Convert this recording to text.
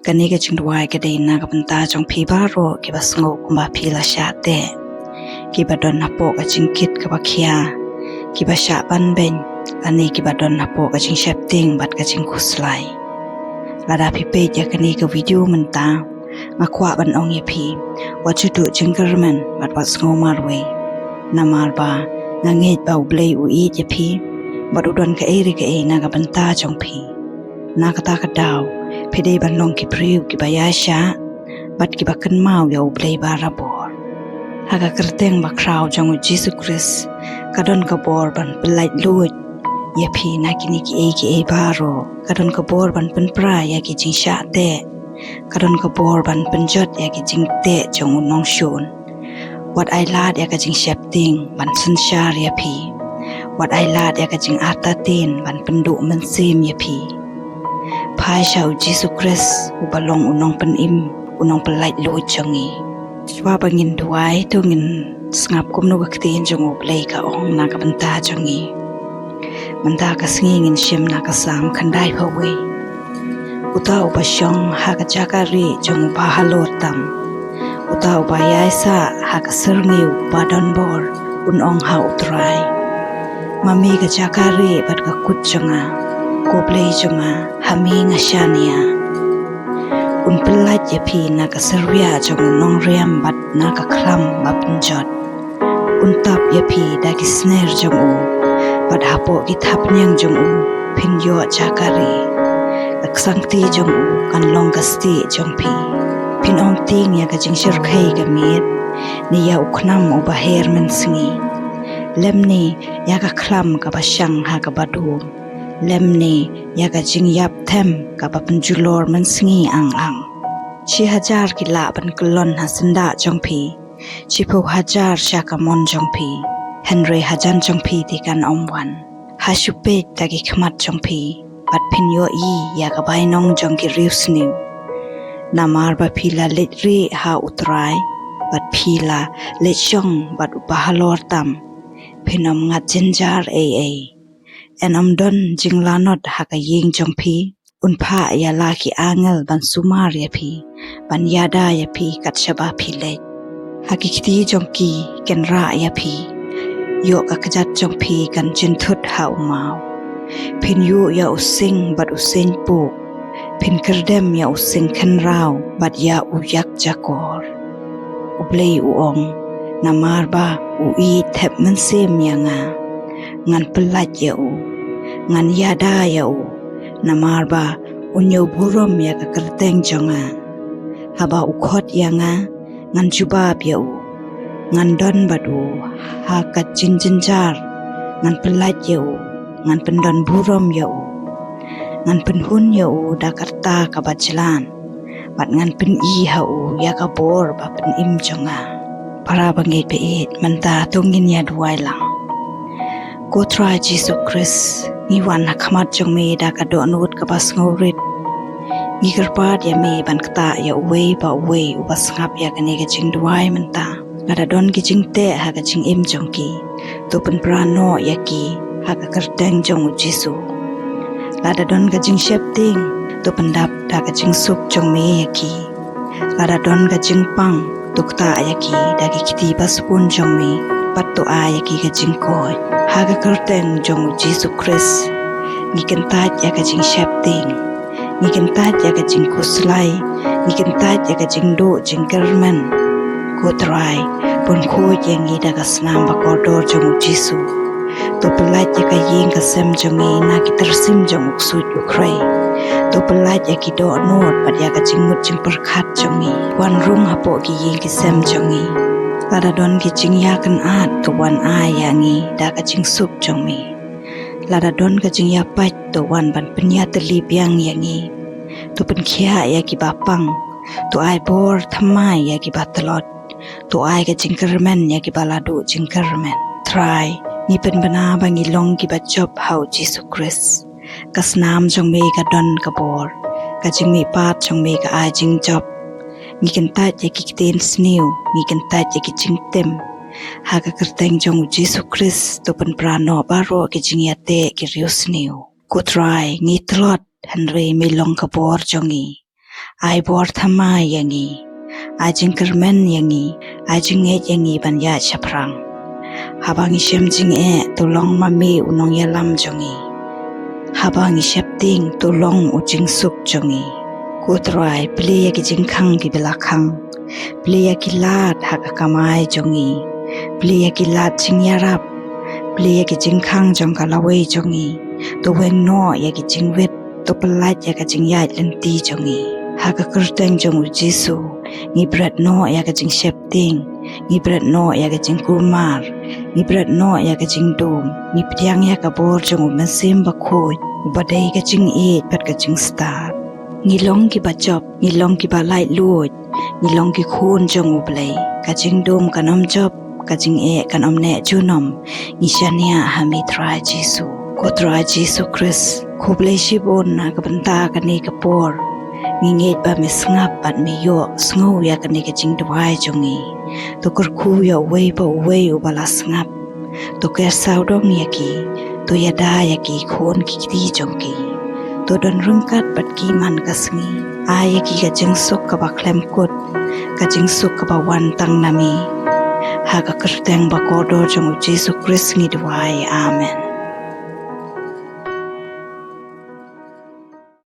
กันนี้ก็จึงดวายก็ได้นากับตาจงพีบาโรกิบสงบกุมบาพีละชาเตกิบดอนนับโปก็จึงคิดกับเคียกิบชาบันเบนกันนี้กิบดอนนับโปก็จึงเชฟติ้งบัดก็จึงคุสไลลาดาพิเปยยกันนี้ก็วิดีโอมันตามาขวาบันองยพีว่าจุดจึงกระมันบัดวัดสงบมาร์เวนามาร์บางเงยบ่าวเบลย์อุอียพีบัดอุดรก็เอริกเอนากับตาจงพีนากตากระดาวเพเดบันลงกิพริวกิบายาชาบัดกิบักกันมาวยาวเบลย์บาราบอร์หากกระเตงบักคราวจงอุจิสุคริสกระดอนกบอร์บันเป็นไลด์ลูดยาพีนากินิกิเอบาโรกระดอนกบอร์บันเป็นปลายากิจิงชาเตกระดอนกบอร์บันเป็นจดยากิจิงเตจงอุนองชูนวัดไอลาดยากจิงเชฟติงบันสันชาเรียพีวัดไอลาดยากจิงอาตาตินบันเป็นดุมันซีมยาพีพายชาวจิสุคริสอุบลงอุนองเป็นอิมอุนองเป็นไลด์ลูดจงีชว่าบังินด้วยตัวเงินสงับกุมนุกตีนจงอุบเลยกับองนักบันตาจงีมันตากสงีเงินเชมนักสามคันได้พอเวอุตาอุปชงหากจักรีจงอุปฮัลโลตัมอุตาอุปยายสะหากเสรงิวบาดอนบอร์อุนองหาอุตรายมามีกจักรีบัดกกุดจงาโกเปลจงาหามีงาชานียอุนเป็นไลยพีนักเสรียจงนองเรียมบัดนักคลำบับจดอุนตับยพีได้กิสเนร์จงอูบัดหาโปกิทับยังจงอูพินโยจาการีกักสังตีจงอูกันลองกัสตีจงพีพินอมตีงยากจิงชิรเคยกมีดนี่ยาอุคนัมอุบาเฮร์มันสงีเล่มนี้ยากคลำกับช่างหากบดูมเล่มนี้ยากจิงยับเทมกับปัญจุลอร์มันสงีอังชีฮัจาร์กิลาบันกลอนฮัสนดาจงพีชีพูฮัจาร์ชากามอนจงพีเฮนรีฮัจันจงพีที่กันอมวันฮัชุเปตตะกิขมัดจงพีบัดพินโยอียากบายน้องจงกิริวสนิวนามาร์บะพีลาเลตรีหาอุตรายบัดพีลาเลตชงบัดอุปฮัลโลร์ตัมพินอมงัดจินจาร์เอแอนอมดอนจิงลานอดหักยิงจงพีอุนพายาลาคิอาเงลบันสุมาเรียพีบันยาดายาพีกัดชบาพีเลตหักคิตีจงกีกันรายาพีโยกกจัดจงพีกันจินทุดหาวมาวพินยูยาอุสิงบัดอุสิงปูพินกระเดมยาอุสิงขันราวบัดยาอุยักจักอร์อุเบลยอุองนามาร์บาอุอีเทบมันเซมยังงันปลัดยาอุงันยาดายาอุนามาร์บาอุญโยบุรมยากกระเตงจงฮาบาอุคอดยังงันจุบาบยาอุงันดอนบัดูหากัดจินจินจาร์งันปลัดยาอุงันเป็นดอนบุรมยาอุงันเป็นหุ่นยาอูดากตากับบัจลานบัดงันเป็นอีฮาอูยากบอร์บับเป็นอิมจงาพระบังเกิดไปเอ็ดมันตาตรงกินยาดวายหลังกูทรายจิสุคริสนิวันหักมัดจงเมดากดอนูดกับบัสงอริดนิกรปาดยาเมบันกตายาเวบาเวอุบัสงับยากันเนกจิงดวายมันตาลาดอนกิจิงเตะหากจิงอิมจงกีตัวเป็นปราโนยากีหากกระเตงจงอุจิสุลาดดอนกจิงเชฟติงตัวปันดับดากจิงสุกจงเมยกีลาดดอนกจิงปังตุกตายกีดากิคิตีปัสปุนจงเมปัตตุอายกีกจิงคอยหากกระเตงจงจิสุคริสมีกันตายากจิงเชฟติงมีกันตายากจิงคุสไลมีกันตายากจิงดูจิงเกอร์มันกูตรายบนโคยังยีดากสนามบักอดอจงจิสุตัวปลายจะกยิงกับเซมจงีนักตรซิมจงอุกสุดอุครตัวปลายจะกิโดโนดปัดยากจิงมุดจิงประคัดจงีวันรุ่งหาโปกิยิงกับเซมจงีลาดดอนกิจิงยากันอาดตัววันอายอย่างงี้ดากจิงสุบจงมีลาดดอนกจิงยาปัดตัววันบันเป็นยาตลีบยังอย่างงี้ตัวเป็นเขียยากิบาปังตัวไอบอร์ทำไมยากิบาตลอดตัวไอกจิงกระเมนยากิบาลาดูจิงกระเมนทรายนี่เป็นบรรณาบางอีลงกิบจบเฮาจิสุคริสกัสนามจงมีกระดอนกระบอร์กจิงมีปาดจงมีกระอายจิงจบมีกันตัดยากิเตนสนิวมีกันตัดยากิจิงเต็มหากกระเตงจงจิสุคริสตัวเป็นปราโนบาโรกิจิงยาเตกิริวสนิวกูทรายงี้ตลอดฮันเรมีลงกระบอร์จงี ai bor thama yangi ajing kermen yangi ajing yangi banya chaprang habang isem jing tulong mami unong yalam jongi habang isepting tulong ujing suk jongi kutrai pliya ki jingkhang ki belakang pliya ki lat hakakamai jongi pliya ki lat jingyarap pliya ki jingkhang jong kalawei jongi to weng no ya ki jingwet to pelat ya ka jingyat lenti jongi hakakurteng jong Jesu ngi bret no ya ka jing septing ngi bret no ya ka jing kumar ngi bret no ya ka jing dum ngi ptiang ya ka bor jong mesim ba khoi badai ka jing e pat ka jing star ngilong ki ba job ngilong ki ba lai luot ngilong ki khun jong ublei ka jing dum kanom job ka jing e kanom ne junom ngishania hami tra Jesu ko tra Jesu Christ ko blei shibon na ka banta ka ne ka por nginget ba misngap pat mi yo sngo ya ka ne ka jing dwai jongi to kur khu ya wei ba wei u bala sngap to ker sau dong ya ki to ya da ya ki khon ki ti jongi to don rungkat pat ki man ka sngi ai ki ka jing suk ka ba klem kut ka jing suk ka ba wan tang nami ha ka kerteng ba ko do jong Jesu Christ ngi dwai amen